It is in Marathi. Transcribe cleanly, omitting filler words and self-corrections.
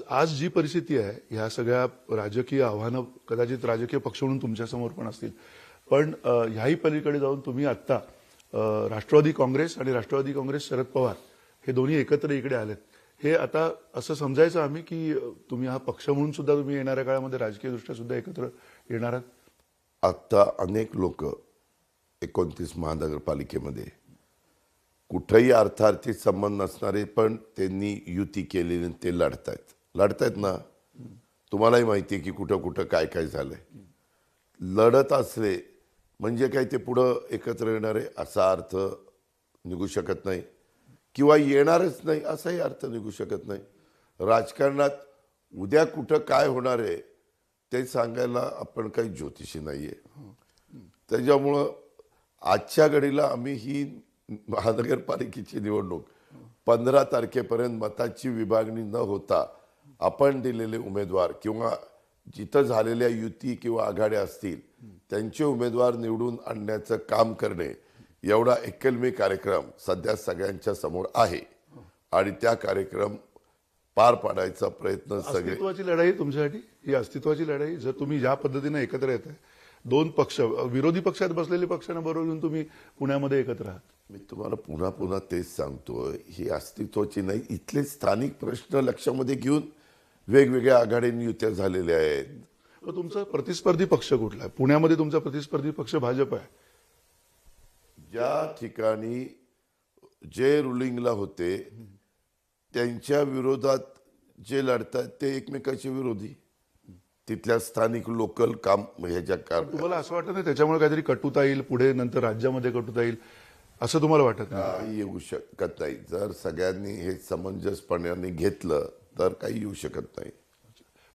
आज जी परिस्थिती आहे ह्या सगळ्या राजकीय आव्हानं कदाचित राजकीय पक्ष म्हणून तुमच्यासमोर पण असतील, पण ह्याही पलीकडे जाऊन तुम्ही आत्ता राष्ट्रवादी काँग्रेस आणि राष्ट्रवादी काँग्रेस शरद पवार हे दोन्ही एकत्र इकडे आलेत. हे आता असं समजायचं आम्ही की तुम्ही हा पक्ष म्हणून सुद्धा तुम्ही येणाऱ्या काळामध्ये राजकीयदृष्ट्या सुद्धा एकत्र येणार आहात. आता अनेक लोक 29 महानगरपालिकेमध्ये कुठेही अर्थार्थी संबंध नसणारे पण त्यांनी युती केलेली ते लढतायत ना. तुम्हालाही माहिती आहे की कुठं कुठं काय काय झालंय. लढत असले म्हणजे काय ते पुढं एकत्र येणारे असा अर्थ निघू शकत नाही किंवा येणारच नाही असाही अर्थ निघू शकत नाही. राजकारणात उद्या कुठं काय होणार आहे ते सांगायला आपण काही ज्योतिषी नाहीये. त्याच्यामुळं आजच्या घडीला आम्ही ही महानगरपालिकेची निवडणूक 15 तारखेपर्यंत मताची विभागणी न होता आपण दिलेले उमेदवार किंवा जिथं झालेल्या युती किंवा आघाड्या असतील त्यांचे उमेदवार निवडून आणण्याचं काम करणे एवढा एकलमी कार्यक्रम सध्या सगळ्यांच्या समोर आहे आणि त्या कार्यक्रम पार पाडायचा प्रयत्न सगळे. अस्तित्वाची लढाई तुमच्यासाठी ही अस्तित्वाची लढाई. जर तुम्ही ज्या पद्धतीने एकत्र येत आहे, दोन पक्ष विरोधी पक्षात बसलेले पक्षांना बरोबर घेऊन तुम्ही पुण्यामध्ये एकत्र आहात. मी तुम्हाला पुन्हा पुन्हा तेच सांगतोय, ही अस्तित्वाची नाही, इथले स्थानिक प्रश्न लक्षामध्ये घेऊन वेगवेगळ्या आघाड्यांनी युत्या झालेल्या आहेत. तुमचा प्रतिस्पर्धी पक्ष कुठला आहे? पुण्यामध्ये तुमचा प्रतिस्पर्धी पक्ष भाजप आहे. ज्या ठिकाणी जे रुलिंगला होते त्यांच्या विरोधात जे लढतात ते एकमेकाचे विरोधी, तिथल्या स्थानिक लोकल काम ह्याच्या कारण. तुम्हाला असं वाटत नाही त्याच्यामुळे काहीतरी कटुता येईल पुढे, नंतर राज्यामध्ये कटुता येईल असं तुम्हाला वाटत नाही? काही येऊ शकत नाही. जर सगळ्यांनी हे समंजसपणाने घेतलं तर काही येऊ शकत नाही.